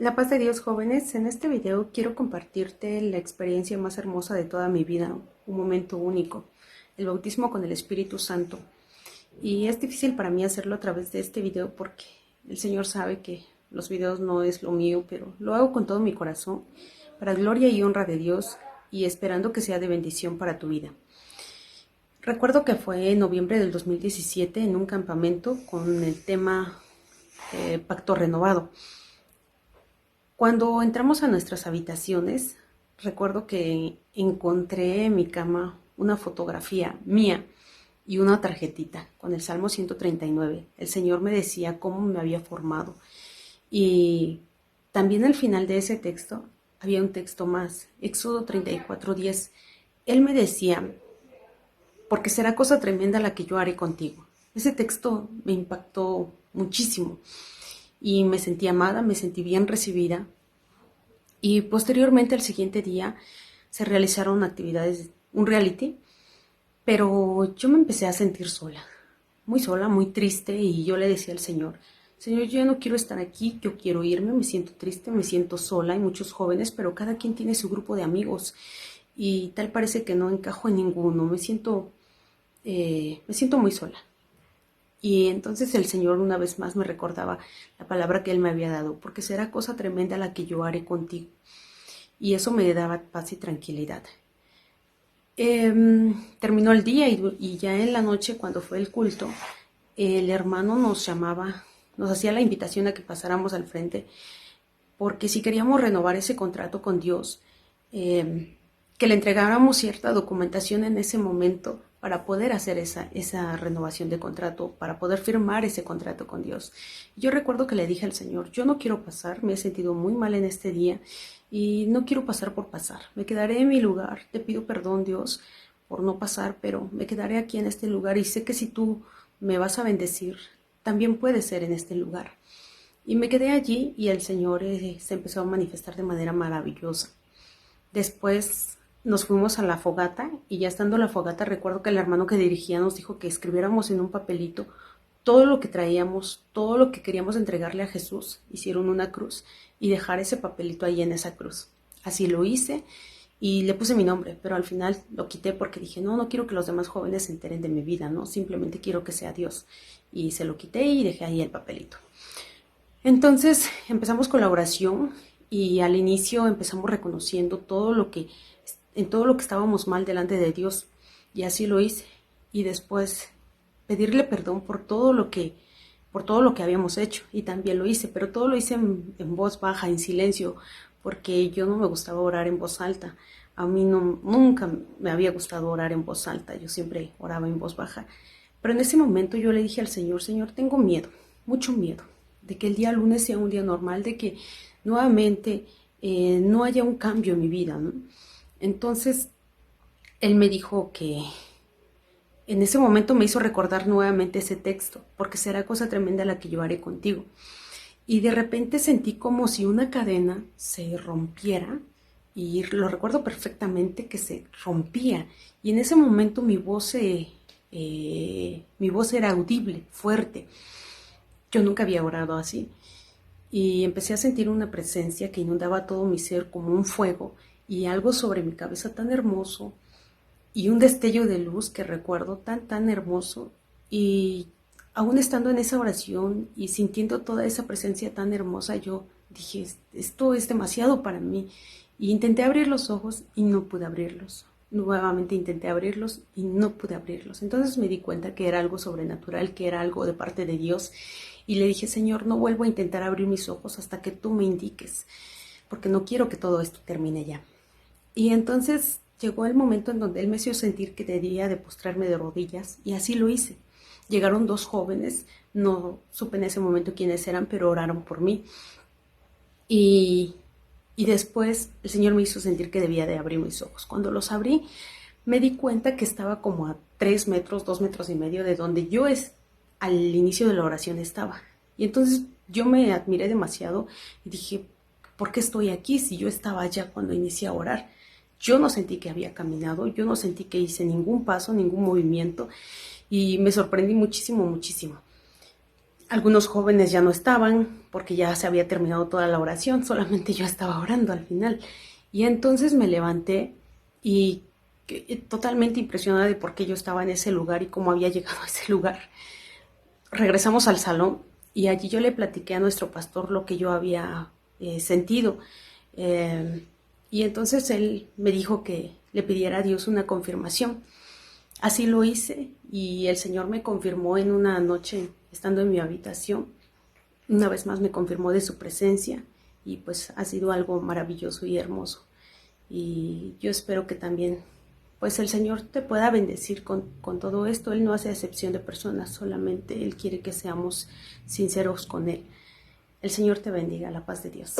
La paz de Dios, jóvenes. En este video quiero compartirte la experiencia más hermosa de toda mi vida, un momento único, el bautismo con el Espíritu Santo. Y es difícil para mí hacerlo a través de este video porque el Señor sabe que los videos no es lo mío, pero lo hago con todo mi corazón, para gloria y honra de Dios y esperando que sea de bendición para tu vida. Recuerdo que fue en noviembre del 2017 en un campamento con el tema Pacto Renovado. Cuando entramos a nuestras habitaciones, recuerdo que encontré en mi cama una fotografía mía y una tarjetita con el Salmo 139. El Señor me decía cómo me había formado. Y también al final de ese texto había un texto más, Éxodo 34:10. Él me decía, porque será cosa tremenda la que yo haré contigo. Ese texto me impactó muchísimo y me sentí amada, me sentí bien recibida. Y posteriormente, al siguiente día, se realizaron actividades, un reality, pero yo me empecé a sentir sola, muy triste, y yo le decía al Señor, Señor, yo ya no quiero estar aquí, yo quiero irme, me siento triste, me siento sola, hay muchos jóvenes, pero cada quien tiene su grupo de amigos, y tal parece que no encajo en ninguno, me siento muy sola. Y entonces el Señor una vez más me recordaba la palabra que Él me había dado, porque será cosa tremenda la que yo haré contigo. Y eso me daba paz y tranquilidad. Terminó el día y ya en la noche, cuando fue el culto, el hermano nos llamaba, nos hacía la invitación a que pasáramos al frente, porque si queríamos renovar ese contrato con Dios, que le entregáramos cierta documentación en ese momento para poder hacer esa renovación de contrato, para poder firmar ese contrato con Dios. Yo recuerdo que le dije al Señor, yo no quiero pasar, me he sentido muy mal en este día y no quiero pasar por pasar. Me quedaré en mi lugar, te pido perdón, Dios, por no pasar, pero me quedaré aquí en este lugar y sé que si tú me vas a bendecir, también puede ser en este lugar. Y me quedé allí y el Señor se empezó a manifestar de manera maravillosa. Después nos fuimos a la fogata y ya estando en la fogata recuerdo que el hermano que dirigía nos dijo que escribiéramos en un papelito todo lo que traíamos, todo lo que queríamos entregarle a Jesús. Hicieron una cruz y dejar ese papelito ahí en esa cruz. Así lo hice y le puse mi nombre, pero al final lo quité porque dije, no, no quiero que los demás jóvenes se enteren de mi vida, no, simplemente quiero que sea Dios. Y se lo quité y dejé ahí el papelito. Entonces empezamos con la oración y al inicio empezamos reconociendo en todo lo que estábamos mal delante de Dios, y así lo hice. Y después pedirle perdón por todo lo que habíamos hecho, y también lo hice, pero todo lo hice en voz baja, en silencio, porque yo no me gustaba orar en voz alta. A mí no, nunca me había gustado orar en voz alta, yo siempre oraba en voz baja. Pero en ese momento yo le dije al Señor, Señor, tengo miedo, mucho miedo, de que el día lunes sea un día normal, de que nuevamente no haya un cambio en mi vida, ¿no? Entonces, Él me dijo que en ese momento me hizo recordar nuevamente ese texto, porque será cosa tremenda la que yo haré contigo. Y de repente sentí como si una cadena se rompiera, y lo recuerdo perfectamente que se rompía, y en ese momento mi voz era audible, fuerte. Yo nunca había orado así y empecé a sentir una presencia que inundaba todo mi ser como un fuego, y algo sobre mi cabeza tan hermoso, y un destello de luz que recuerdo tan hermoso. Y aún estando en esa oración y sintiendo toda esa presencia tan hermosa, yo dije, esto es demasiado para mí. Y intenté abrir los ojos y no pude abrirlos. Nuevamente intenté abrirlos y no pude abrirlos. Entonces me di cuenta que era algo sobrenatural, que era algo de parte de Dios. Y le dije, Señor, no vuelvo a intentar abrir mis ojos hasta que tú me indiques, porque no quiero que todo esto termine ya. Y entonces llegó el momento en donde Él me hizo sentir que debía de postrarme de rodillas, y así lo hice. Llegaron dos jóvenes, no supe en ese momento quiénes eran, pero oraron por mí. Y, y después el Señor me hizo sentir que debía de abrir mis ojos. Cuando los abrí, me di cuenta que estaba como a 3 metros, 2,5 metros de donde al inicio de la oración estaba. Y entonces yo me admiré demasiado y dije, ¿por qué estoy aquí si yo estaba allá cuando inicié a orar? Yo no sentí que había caminado, yo no sentí que hice ningún paso, ningún movimiento, y me sorprendí muchísimo, muchísimo. Algunos jóvenes ya no estaban porque ya se había terminado toda la oración, solamente yo estaba orando al final. Y entonces me levanté y totalmente impresionada de por qué yo estaba en ese lugar y cómo había llegado a ese lugar. Regresamos al salón y allí yo le platiqué a nuestro pastor lo que yo había sentido. Eh, y entonces él me dijo que le pidiera a Dios una confirmación. Así lo hice y el Señor me confirmó en una noche, estando en mi habitación, una vez más me confirmó de su presencia y pues ha sido algo maravilloso y hermoso. Y yo espero que también pues el Señor te pueda bendecir con todo esto. Él no hace excepción de personas, solamente Él quiere que seamos sinceros con Él. El Señor te bendiga, la paz de Dios.